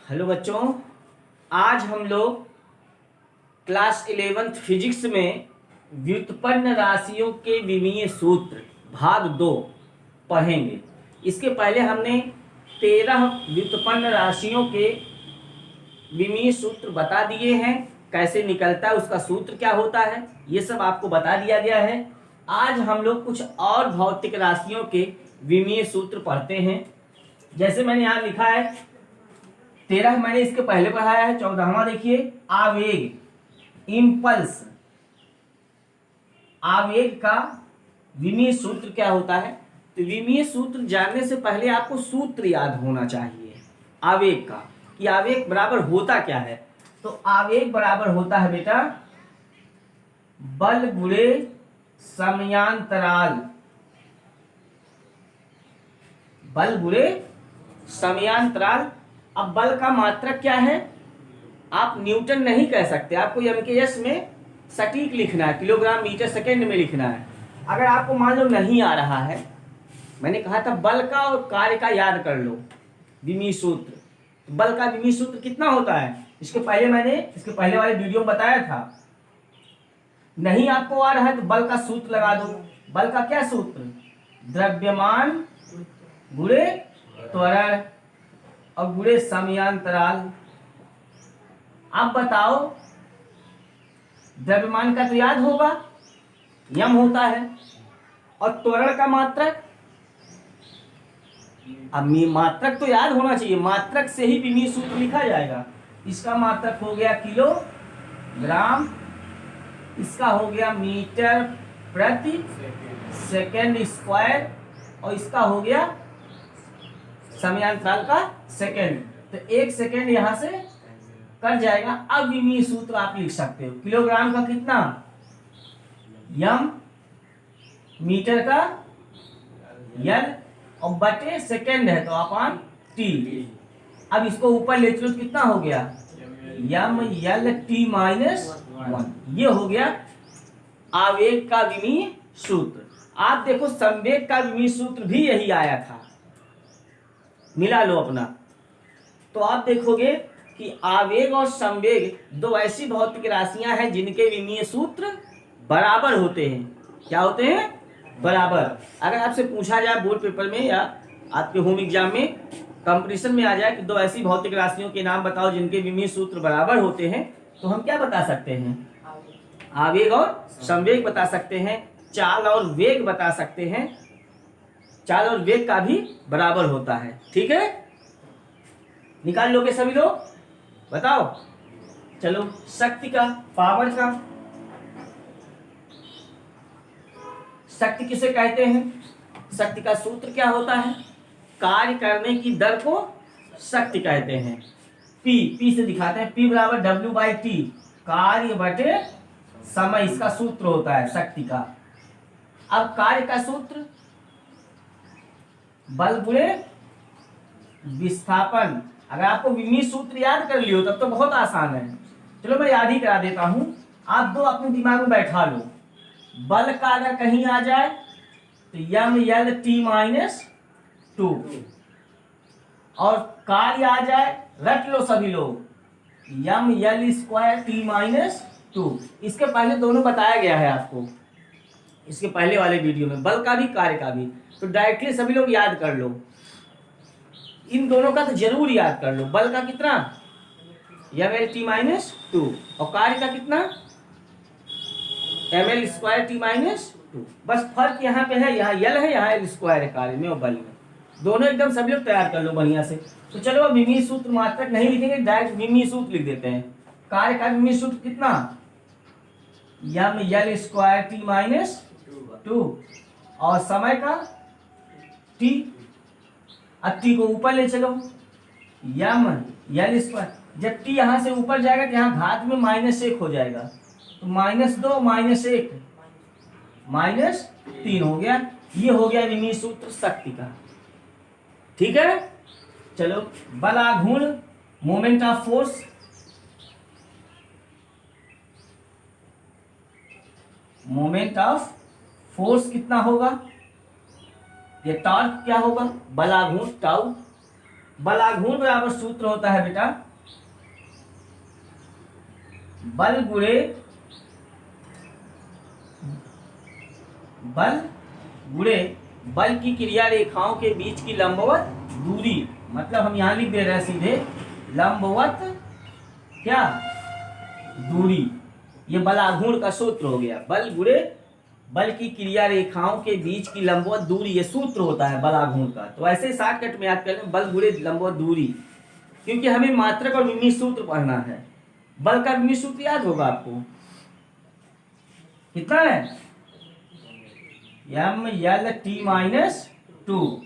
Hello बच्चों, आज हम लोग क्लास 11th फिजिक्स में व्युत्पन्न राशियों के विमीय सूत्र भाग 2 पढ़ेंगे। इसके पहले हमने 13 व्युत्पन्न राशियों के विमीय सूत्र बता दिए हैं, कैसे निकलता है, उसका सूत्र क्या होता है, ये सब आपको बता दिया गया है। आज हम लोग कुछ और भौतिक राशियों के विमीय सूत्र पढ़ते हैं। जैसे मैंने यहाँ लिखा है 13 मैंने इसके पहले पढ़ाया है। 14वां देखिए, आवेग, इम्पल्स। आवेग का विमीय सूत्र क्या होता है? तो विमीय सूत्र जानने से पहले आपको सूत्र याद होना चाहिए आवेग का, कि आवेग बराबर होता क्या है। तो आवेग बराबर होता है बेटा बल गुणे समयांतराल। बल गुणे समयांतराल। अब बल का मात्रक क्या है? आप न्यूटन नहीं कह सकते, आपको एमकेएस में सटीक लिखना है, किलोग्राम मीटर सेकेंड में लिखना है। अगर आपको मान लो नहीं आ रहा है, मैंने कहा था बल का और कार्य का याद कर लो विमीय सूत्र। तो बल का विमीय सूत्र कितना होता है? इसके पहले वाले वीडियो में बताया था। नहीं आपको आ रहा है तो बल का सूत्र लगा दो। बल का क्या सूत्र? द्रव्यमान गुणे त्वरण और गुणे समयांतराल। आप बताओ, द्रव्यमान का तो याद होगा, यम होता है, और त्वरण का मात्रक। अब मात्रक तो याद होना चाहिए, मात्रक से ही विमीय सूत्र लिखा जाएगा। इसका मात्रक हो गया किलोग्राम, इसका हो गया मीटर प्रति सेकेंड स्क्वायर, और इसका हो गया समयांतराल का सेकेंड। तो 1 सेकेंड यहां से कर जाएगा। अब विमीय सूत्र आप लिख सकते हो। किलोग्राम का कितना? यम, मीटर का यल, और बटे सेकेंड है तो अपान टी। अब इसको ऊपर ले चलो तो कितना हो गया? यम यल टी माइनस 1। ये हो गया आवेग का विमीय सूत्र। आप देखो संवेग का विमीय सूत्र भी यही आया था, मिला लो अपना। तो आप देखोगे कि आवेग और संवेग दो ऐसी भौतिक राशियां हैं जिनके विमीय सूत्र बराबर होते हैं। क्या होते हैं? बराबर। अगर आपसे पूछा जाए बोर्ड पेपर में या आपके होम एग्जाम में कंपटीशन में आ जाए कि दो ऐसी भौतिक राशियों के नाम बताओ जिनके विमीय सूत्र बराबर होते हैं, तो हम क्या बता सकते हैं? आवेग और संवेग बता सकते हैं। चाल और वेग बता सकते हैं। चाल और वेग का भी बराबर होता है। ठीक है, निकाल लोगे सभी लोग? बताओ। चलो, शक्ति का, पावर का। शक्ति किसे कहते हैं? शक्ति का सूत्र क्या होता है? कार्य करने की दर को शक्ति कहते हैं। पी से दिखाते हैं। P बराबर W/T, कार्य बटे समय, इसका सूत्र होता है शक्ति का। अब कार्य का सूत्र बल गुणे विस्थापन। अगर आपको विमीय सूत्र याद कर लियो तब तो बहुत आसान है। चलो मैं याद ही करा देता हूं, आप दो अपने दिमाग में बैठा लो। बल का अगर कहीं आ जाए तो यम यल टी माइनस 2, और कार्य आ जाए, रट लो सभी लोग, यम यल स्क्वायर टी माइनस 2। इसके पहले दोनों बताया गया है आपको, इसके पहले वाले वीडियो में, बल का भी कार्य का भी। तो डायरेक्टली सभी लोग याद कर लो, इन दोनों का तो जरूर याद कर लो। बल का कितना? एम एल टी माइनस 2, और कार्य का कितना? M L square T minus 2। बस फर्क यहाँ पे है, यहाँ यल है, यहाँ एल स्क्वायर है कार्य में और बल में। दोनों एकदम सभी लोग तैयार कर लो बढ़िया से। तो चलो अब विमीय सूत्र मात्रक नहीं लिखेंगे, डायरेक्ट विमीय सूत्र लिख देते हैं। कार्य का विमीय सूत्र कितना? यम यल स्क्वायर टी माइनस 2, और समय का टी। अब टी को ऊपर ले चलो, यम यल स्क्वायर। जब टी यहां से ऊपर जाएगा तो यहाँ घात में -1 हो जाएगा, तो -2 -1 -3 हो गया। ये हो गया विमीय सूत्र शक्ति का। ठीक है, चलो बलाघूर्ण, moment of force. Moment of force कितना होगा? ये टॉर्क क्या होगा? बलाघूर्ण टाउ। बलाघूर्ण बराबर सूत्र होता है बेटा बल गुणे बल की क्रिया रेखाओं के बीच की लंबवत दूरी। मतलब हम यहां लिख दे रहे हैं सीधे लंबवत क्या दूरी। ये बलाघूर्ण का सूत्र हो गया। बल गुणे बल की क्रिया रेखाओं के बीच की लंबवत दूरी, ये सूत्र होता है बलाघूर्ण का। तो ऐसे शॉर्टकट में याद कर लें, बल गुणे लंबवत दूरी, क्योंकि हमें मात्रक और विमीय सूत्र पढ़ना है। बल का विमीय सूत्र याद होगा आपको, कितना है? m/l(t-2)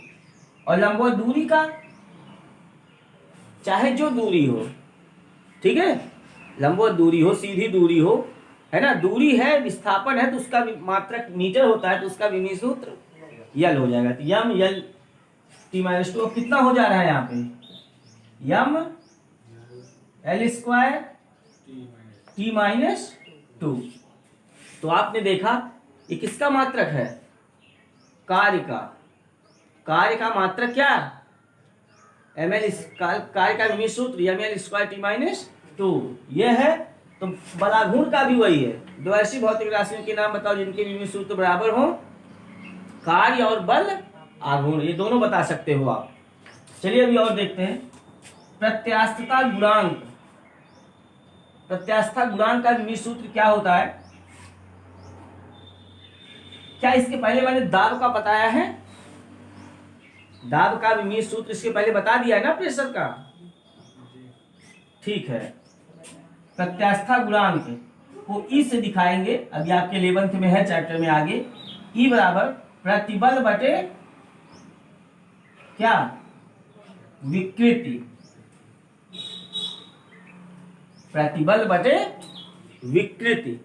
और लंबवत दूरी का चाहे जो दूरी हो, ठीक है, लंबवत दूरी हो, सीधी दूरी हो, है ना, दूरी है, विस्थापन है, तो उसका मात्रक मीटर होता है, तो उसका विमीय सूत्र यल हो जाएगा। तो m/l(t-2) कितना हो जा रहा है यहाँ पे? m(l)2 t-2। तो आपने देखा ये किसका मात्रक है? कार्य का मात्रक क्या? कार्य का विमीय सूत्र ml2t-2 ये है। तो बलाघूर्ण का भी वही है। दो ऐसी भौतिक राशियों के नाम बताओ जिनके विमीय सूत्र बराबर हो, कार्य और बल आघूर्ण, ये दोनों बता सकते हो आप। चलिए अभी और देखते हैं प्रत्यास्थता गुणांक। प्रत्यास्थता गुणांक का विमीय सूत्र क्या होता है? क्या इसके पहले मैंने दाब का बताया है? दाब का विमीय सूत्र इसके पहले बता दिया है ना, प्रेशर का। ठीक है, प्रत्यास्थता गुणांक को ई से दिखाएंगे। अभी आपके 11th में है चैप्टर में आगे। ई बराबर प्रतिबल बटे क्या? विकृति। प्रतिबल बटे विकृति।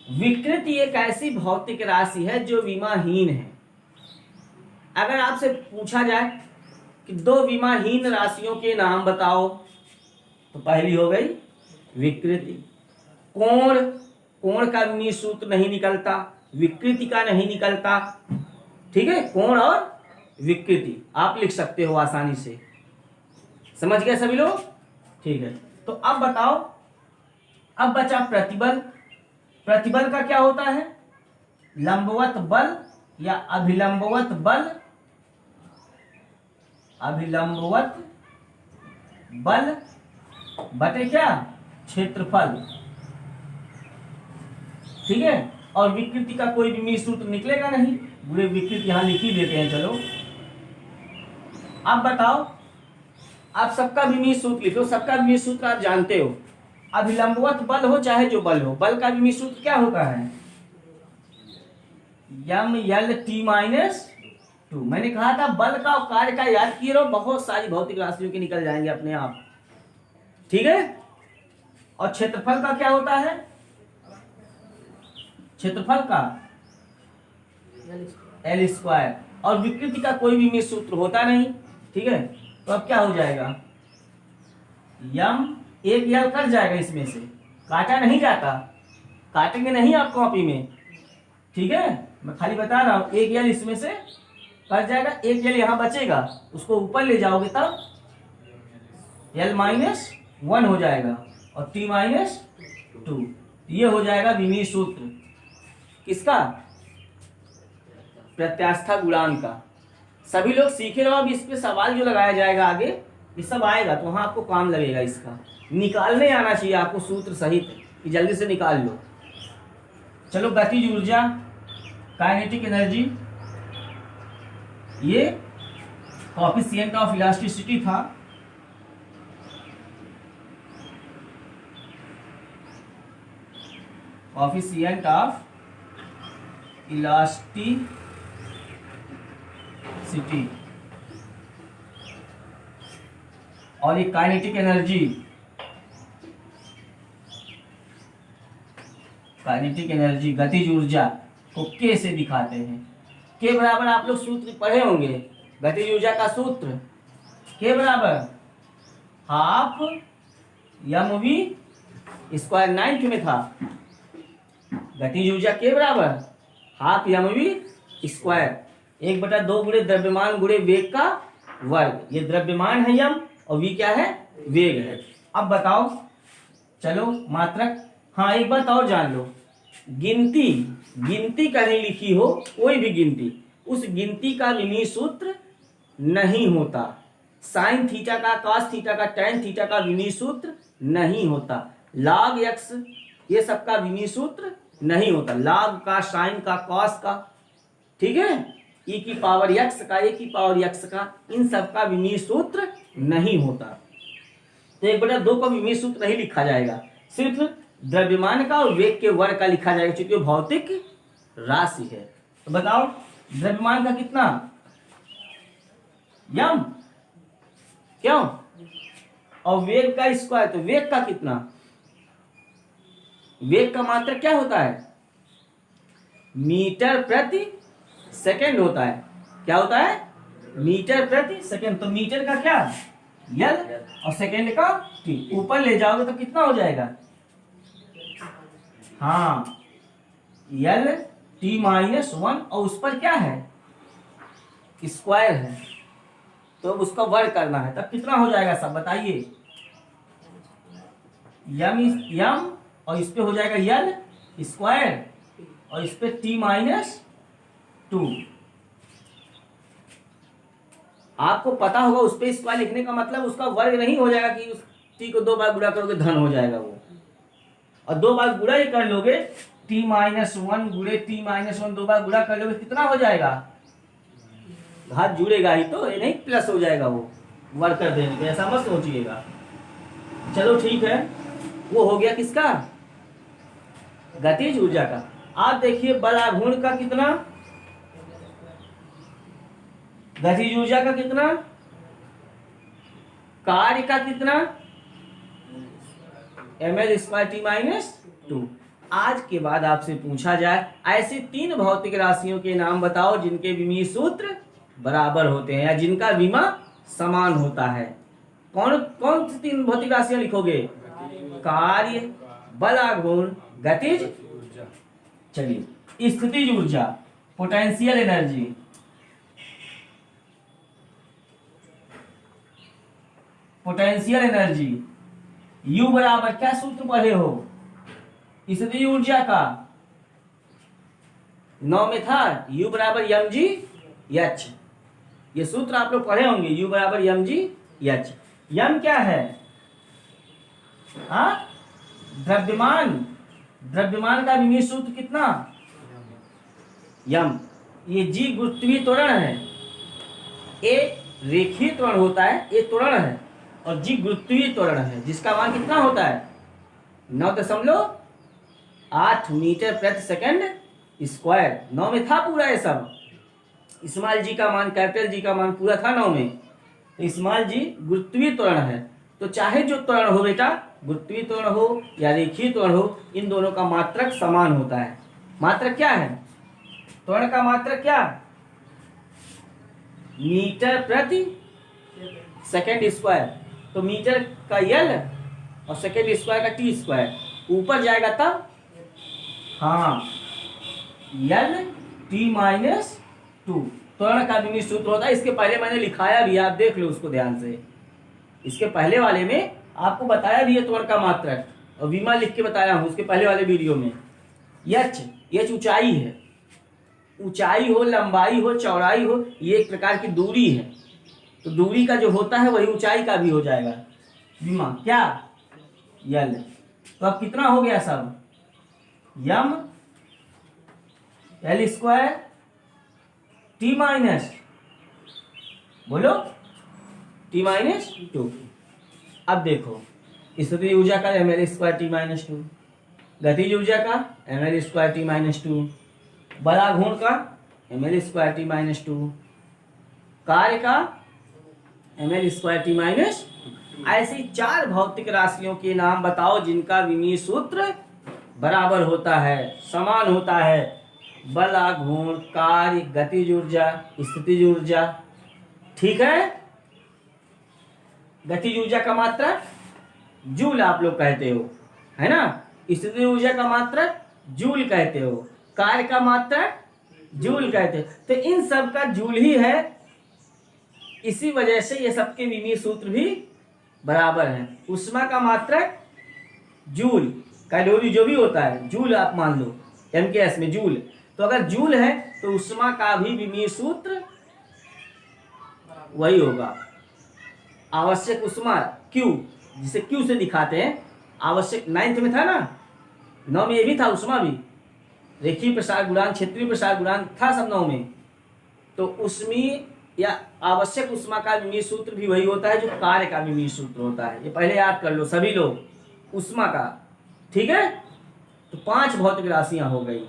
विकृति एक ऐसी भौतिक राशि है जो विमाहीन है। अगर आपसे पूछा जाए कि दो विमाहीन राशियों के नाम बताओ, तो पहली हो गई विकृति। कोण का विमीय सूत्र नहीं निकलता, विकृति का नहीं निकलता, ठीक है। कोण और विकृति आप लिख सकते हो आसानी से। समझ गए सभी लोग? ठीक है, तो अब बताओ, अब बचा प्रतिबल। प्रतिबल का क्या होता है? लंबवत बल या अभिलंबवत बल। अभिलंबवत बल बटे क्या? क्षेत्रफल, ठीक है। और विकृति का कोई विमीय सूत्र निकलेगा नहीं, पूरे विकृति यहां लिख ही देते हैं। चलो अब बताओ, आप सबका विमीय सूत्र लिखो। सबका विमीय सूत्र आप जानते हो, अभिलंबवत बल हो चाहे जो बल हो, बल का विमीय सूत्र क्या होता है? ml(t-2). मैंने कहा था बल का और कार्य का याद किए रहो, बहुत सारी भौतिक राशियों के निकल जाएंगे अपने आप, ठीक है। और क्षेत्रफल का क्या होता है? क्षेत्रफल का l²। और विकृति का कोई विमीय सूत्र होता नहीं, ठीक है। तो अब क्या हो जाएगा? एक यल कट जाएगा, इसमें से काटा नहीं जाता, काटेंगे नहीं आप कॉपी में, ठीक है। मैं खाली बता रहा हूं, एक यल इसमें से कट जाएगा, एक यल यहां बचेगा, उसको ऊपर ले जाओगे तब l-1 हो जाएगा और t-2। ये हो जाएगा विमीय सूत्र किसका? प्रत्यास्थता गुणांक का। सभी लोग सीखे रहो। अब इस पे सवाल जो लगाया जाएगा आगे, ये सब आएगा तो वहां आपको काम लगेगा। इसका निकालने आना चाहिए आपको सूत्र सहित, कि जल्दी से निकाल लो। चलो गतिज ऊर्जा, काइनेटिक एनर्जी, ये कोएफिशिएंट ऑफ इलास्टिसिटी था। कोएफिशिएंट ऑफ इलास्टिसिटी और ये काइनेटिक एनर्जी। काइनेटिक एनर्जी, गतिज ऊर्जा को के से दिखाते हैं। के बराबर आप लोग सूत्र पढ़े होंगे, गतिज ऊर्जा का सूत्र के बराबर हाफ mv²। 9th में था गतिज ऊर्जा के बराबर हाफ mv²। 1/2 गुणे द्रव्यमान गुणे वेग का वर्ग। ये द्रव्यमान है यम और v क्या है, वेग है। अब बताओ, चलो मात्रक, हाँ एक बात और जान लो, गिनती, गिनती कहीं लिखी हो कोई भी गिनती, उस गिनती का विमीय सूत्र नहीं होता। साइन थीटा का, कॉस थीटा का, टेन थीटा का विमीय सूत्र नहीं होता। लॉग एक्स ये सब का विमीय सूत्र नहीं होता। लॉग का, साइन का, कॉस का, ठीक है, e की पावर x का, a की पावर x का, इन सब का विमीय सूत्र नहीं होता। तो 1/2 का विमीय सूत्र नहीं लिखा जाएगा, सिर्फ द्रव्यमान का और वेग के वर्ग का लिखा जाएगा, क्योंकि भौतिक राशि है। तो बताओ द्रव्यमान का कितना, यम, क्यों, और वेग का स्क्वायर, तो वेग का कितना, वेग का मात्रक क्या होता है, मीटर प्रति सेकंड होता है। क्या होता है, मीटर प्रति सेकंड। तो मीटर का क्या, यल, और सेकंड का टी। ऊपर ले जाओगे तो कितना हो जाएगा, हाँ यल टी -1, और उस पर क्या है, स्क्वायर है, तो उसका वर्ग करना है, तब कितना हो जाएगा सब बताइए, यम और इस पे हो जाएगा यल स्क्वायर और इस पे t-2। आपको पता होगा उस पे स्क्वायर लिखने का मतलब उसका वर्ग नहीं हो जाएगा कि उस t को 2 बार गुणा करोगे धन हो जाएगा वो, और 2 बार गुणा ही कर लोगे, t-1 गुणे t-1 2 बार गुणा कर लोगे कितना हो जाएगा, घात जुड़ेगा ही, तो ये नहीं प्लस हो जाएगा वो वर्ग कर देने के, ऐसा मत सोचिएगा। चलो ठीक है, वो हो गया किसका, गतिज ऊर्जा का। आप देखिए बल आघूर्ण का कितना, गतिज ऊर्जा का कितना, कार्य का कितना, ml² t-2। आज के बाद आपसे पूछा जाए ऐसे 3 भौतिक राशियों के नाम बताओ जिनके विमीय सूत्र बराबर होते हैं या जिनका विमा समान होता है। कौन कौन सी 3 भौतिक राशियां लिखोगे, कार्य, बल आघूर्ण, गतिज। चलिए स्थितिज ऊर्जा, potential energy, potential energy, U बराबर क्या सूत्र पढ़े हो स्थितिज ऊर्जा का, 9 में था, U बराबर mgh, ये सूत्र आप लोग पढ़े होंगे, U बराबर mgh। यम क्या है, हाँ द्रव्यमान, द्रव्यमान का विमीय सूत्र कितना, यम। ये जी गुरुत्वीय त्वरण है, ए रेखीय त्वरण होता है, ए त्वरण है, और जी गुरुत्वीय त्वरण है, जिसका मान कितना होता है 9.8 मीटर प्रति सेकंड स्क्वायर। 9 में था पूरा ये सब, स्मॉल जी का मान, कैपिटल जी का मान पूरा था 9 में। तो स्मॉल जी गुरुत्वीय त्वरण है, तो चाहे जो त्वरण हो बेटा, गुरुत्वीय त्वरण हो या रेखीय त्वरण हो, इन दोनों का मात्रक समान होता है। मात्रक क्या है, त्वरण का मात्रक क्या, मीटर प्रति सेकंड स्क्वायर। तो मीटर का यल और सेकंड स्क्वायर का t², ऊपर जाएगा तब, हाँ यल t-2 त्वरण का विमीय सूत्र होता है। इसके पहले मैंने लिखाया भी, आप देख लो उसको ध्यान से, इसके पहले वाले में आपको बताया भी है त्वरण का मात्रक, और विमा लिख के बताया हूं उसके पहले वाले वीडियो में। यच, यच ऊंचाई है, ऊंचाई हो, लंबाई हो, चौड़ाई हो, ये एक प्रकार की दूरी है, तो दूरी का जो होता है वही ऊंचाई का भी हो जाएगा। विमा क्या, यल। तो अब कितना हो गया सब, यम l² t-, बोलो t-2। अब देखो स्थितिज ऊर्जा का ml² t-2, गतिज ऊर्जा का ml² t-2, बल आघूर्ण का ml² t-2, कार्य का ml² t-2। ऐसी 4 भौतिक राशियों के नाम बताओ जिनका विमीय सूत्र बराबर होता है, समान होता है। बल आघूर्ण, कार्य, गतिज ऊर्जा, स्थितिज ऊर्जा, ठीक है। गतिज ऊर्जा का मात्रक जूल आप लोग कहते हो, है ना, स्थितिज ऊर्जा का मात्रक जूल कहते हो, कार्य का मात्रक जूल कहते हो। तो इन सब का जूल ही है इसी वजह से ये सबके विमीय सूत्र भी बराबर हैं। ऊष्मा का मात्रक जूल, कैलोरी जो भी होता है जूल आप मान लो, MKS में जूल, तो अगर जूल है तो ऊष्मा का भी विमीय सूत्र वही होगा। आवश्यक ऊष्मा Q, जिसे Q से दिखाते हैं, आवश्यक 9th में था ना, 9 में ये भी था ऊष्मा भी, रेखीय प्रसार गुणांक, क्षेत्रीय प्रसार गुणांक था सब 9 में। तो ऊष्मीय या आवश्यक ऊष्मा का विमीय सूत्र भी वही होता है जो कार्य का विमीय सूत्र होता है। ये पहले याद कर लो सभी लोग ऊष्मा का, ठीक है। तो 5 भौतिक राशियां हो गई,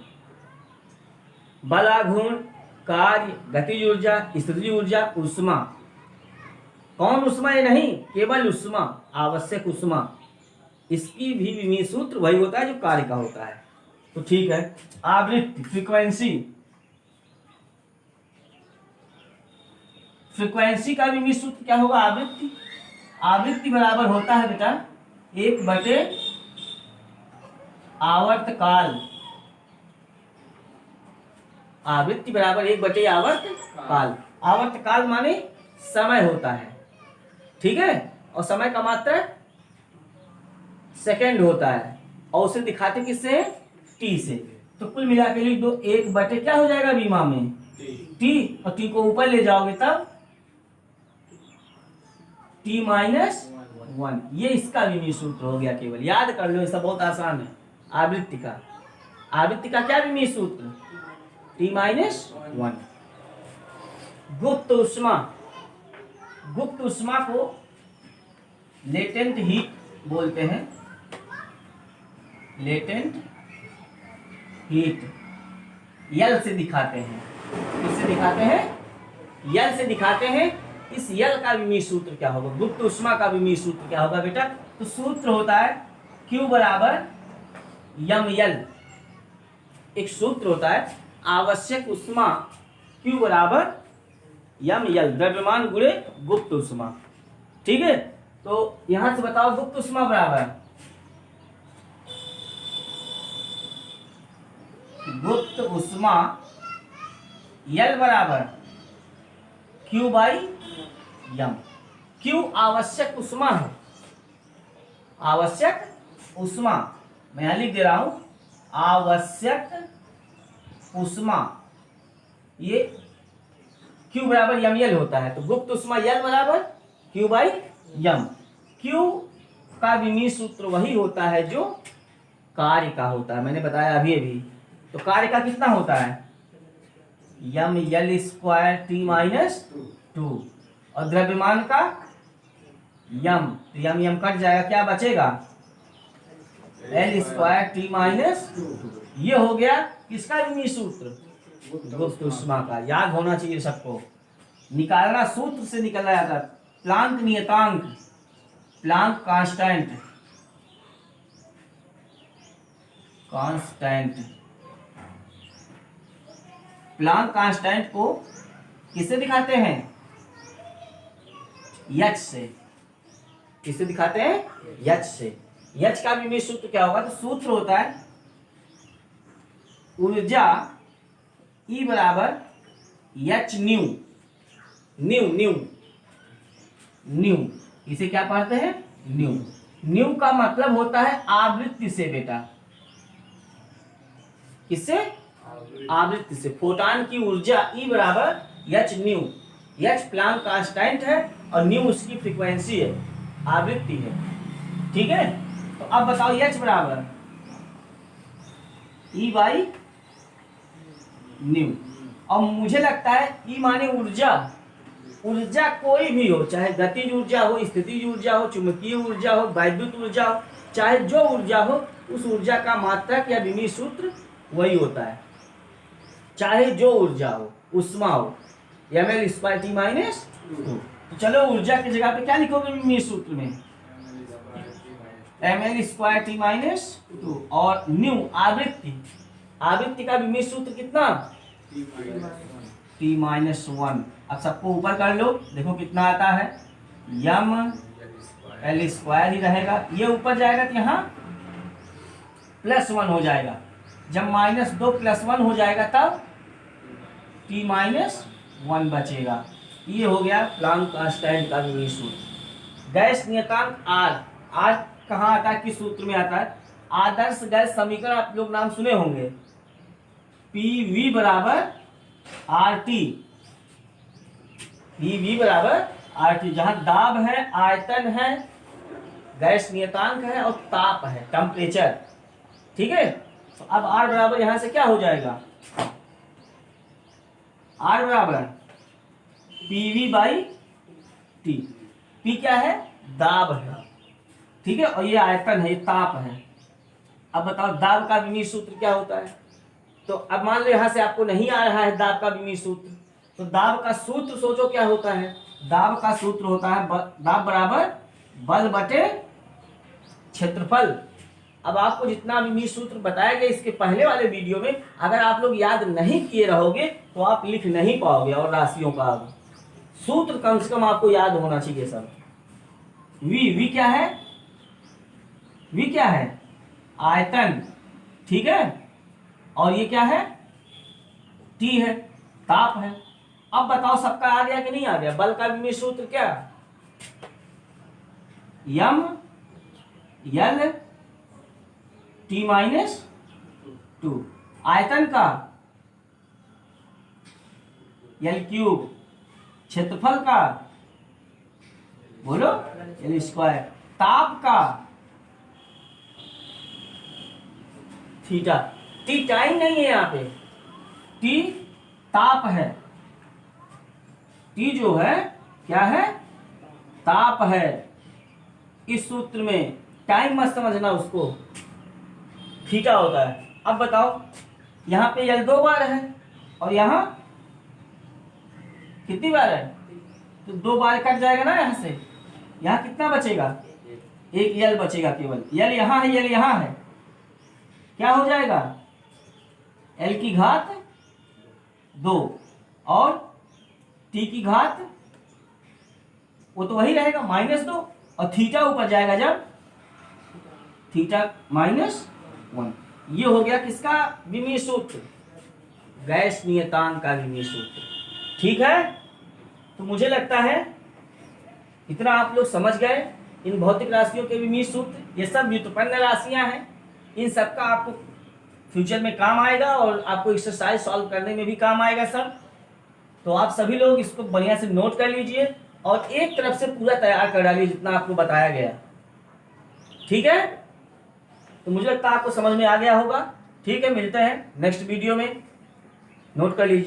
बल, आघूर्ण, कार्य, गतिज ऊर्जा, स्थितिज ऊर्जा, ऊष्मा। कौन ऊष्मा? ये नहीं, केवल ऊष्मा, आवश्यक ऊष्मा, इसकी भी विमीय सूत्र वही होता है जो कार्य का होता है। तो ठीक है, आवृत्ति, फ्रीक्वेंसी, फ्रीक्वेंसी का विमीय सूत्र क्या होगा? आवृत्ति। आवृत्ति बराबर होता है बेटा 1/, आवर्तकाल। आवृत्ति बराबर 1/, आवर्तकाल। आवर्तकाल माने समय होता है, ठीक है, और समय का मात्रक सेकंड होता है, और उसे दिखाते किससे? टी से। तो कुल मिला के लिख दो 1/, क्या हो जाएगा बीमा में? टी, और टी को ऊपर ले जाओगे तब T-1। ये इसका विमीय सूत्र हो गया, केवल याद कर लो, ये सब बहुत आसान है। आवृत्ति का, आवृत्ति का क्या विमीय सूत्र? T-1। गुप्त ऊष्मा, गुप्त ऊष्मा को लेटेंट हीट बोलते हैं, लेटेंट हीट। यल से दिखाते हैं, किससे दिखाते हैं? यल से दिखाते हैं। इस यल का विमीय सूत्र क्या होगा? गुप्त ऊष्मा का विमीय सूत्र क्या होगा बेटा? तो सूत्र होता है Q बराबर ml। एक सूत्र होता है आवश्यक ऊष्मा Q बराबर ml, द्रव्यमान गुणे गुप्त ऊष्मा, ठीक है। तो यहां से बताओ गुप्त ऊष्मा बराबर, गुप्त ऊष्मा L बराबर Q/m। Q आवश्यक ऊष्मा है, आवश्यक ऊष्मा, मैं यहां लिख दे रहा हूं आवश्यक ऊष्मा, ये Q बराबर ml होता है। तो गुप्त ऊष्मा L बराबर Q/m। Q का विमीय सूत्र वही होता है जो कार्य का होता है, मैंने बताया अभी अभी। तो कार्य का कितना होता है? ml² T-2, और द्रव्यमान का यम, तो यम कट जाएगा, क्या बचेगा? L² T-2। ये हो गया किसका विमीय सूत्र? गुप्त ऊष्मा का। याद होना चाहिए सबको, निकालना सूत्र से निकला जाता है। प्लांक नियतांक, Planck constant, constant, Planck constant को किससे दिखाते हैं? H से। किससे दिखाते हैं? H से। H का विमीय सूत्र क्या होगा? तो सूत्र होता है ऊर्जा E बराबर H new, new new new, इसे क्या पढ़ते हैं? न्यू। न्यू का मतलब होता है आवृत्ति से बेटा, किससे? आवृत्ति से। फोटॉन की ऊर्जा E बराबर H new. H Planck constant है और न्यू उसकी फ्रीक्वेंसी है, आवृत्ति है, ठीक है। तो अब बताओ H बराबर E/न्यू। और मुझे लगता है E माने ऊर्जा, ऊर्जा कोई भी हो, चाहे गतिज ऊर्जा हो, स्थितिज ऊर्जा हो, चुंबकीय ऊर्जा हो, वैद्युत ऊर्जा हो, चाहे जो ऊर्जा हो, उस ऊर्जा का मात्रक या विमीय सूत्र वही होता है। चाहे जो ऊर्जा हो, ऊष्मा हो, ml² T-2। तो चलो ऊर्जा की जगह पे क्या लिखोगे विमीय सूत्र में? ml² T-2। और न्यू आवृत्ति, आवृत्ति का विमीय सूत्र कितना? T-1। अब सबको ऊपर कर लो, देखो कितना आता है, ml² ही रहेगा, ये ऊपर जाएगा तो यहाँ +1 हो जाएगा। जब -2 +1 हो जाएगा तब T-1 बचेगा। ये हो गया प्लांक कांस्टेंट का विमीय सूत्र। गैस नियतांक आर, आर कहाँ आता है, किस सूत्र में आता है? आदर्श गैस समीकरण आप लोग नाम सुने होंगे, पी बराबर आर टी, पी बराबर आर टी, जहां दाब है, आयतन है, गैस नियतांक है और ताप है, टेम्परेचर। ठीक है, तो अब आर बराबर यहां से क्या हो जाएगा, आर बराबर पीवी बाई टी। पी क्या है, दाब है, ठीक है, और ये आयतन है, ये ताप है। अब बताओ दाब का विमीय सूत्र क्या होता है? तो अब मान लो यहां से आपको नहीं आ रहा है दाब का विमीय सूत्र, तो दाब का सूत्र सोचो क्या होता है। दाब का सूत्र होता है दाब बराबर बल बटे क्षेत्रफल। अब आपको जितना विमीय सूत्र बताया गया इसके पहले वाले वीडियो में, अगर आप लोग याद नहीं किए रहोगे तो आप लिख नहीं पाओगे, और राशियों का सूत्र कम से कम आपको याद होना चाहिए सब। वी क्या है, वी क्या है, आयतन, ठीक है, और ये क्या है, टी है, ताप है। अब बताओ सबका आ गया कि नहीं आ गया? बल का विमीय सूत्र क्या, यम यल टी माइनस टू, आयतन का यल क्यूब, क्षेत्रफल का बोलो यल स्क्वायर, ताप का थीटा। टी टाइम नहीं है यहाँ पे, टी ताप है, टी जो है क्या है, ताप है। इस सूत्र में टाइम मत समझना उसको, थीटा होता है। अब बताओ यहाँ पे यल 2 बार है और यहाँ कितनी बार है, तो 2 बार कट जाएगा ना यहाँ से, यहाँ कितना बचेगा, एक यल बचेगा केवल। यल यहाँ है, यल यहाँ है, क्या हो जाएगा, एल की घात 2 और टी की घात वो तो वही रहेगा -2, और थीटा ऊपर जाएगा जब थीटा -1। ये हो गया किसका विमीय सूत्र, गैस नियतांक का विमीय सूत्र। ठीक है, तो मुझे लगता है इतना आप लोग समझ गए इन भौतिक राशियों के विमीय सूत्र। ये सब व्युत्पन्न राशियां हैं, इन सबका आपको फ्यूचर में काम आएगा और आपको एक्सरसाइज सॉल्व करने में भी काम आएगा सब। तो आप सभी लोग इसको बढ़िया से नोट कर लीजिए और एक तरफ से पूरा तैयार कर डालिए जितना आपको बताया गया। ठीक है, तो मुझे लगता है आपको समझ में आ गया होगा। ठीक है, मिलते हैं नेक्स्ट वीडियो में, नोट कर लीजिए।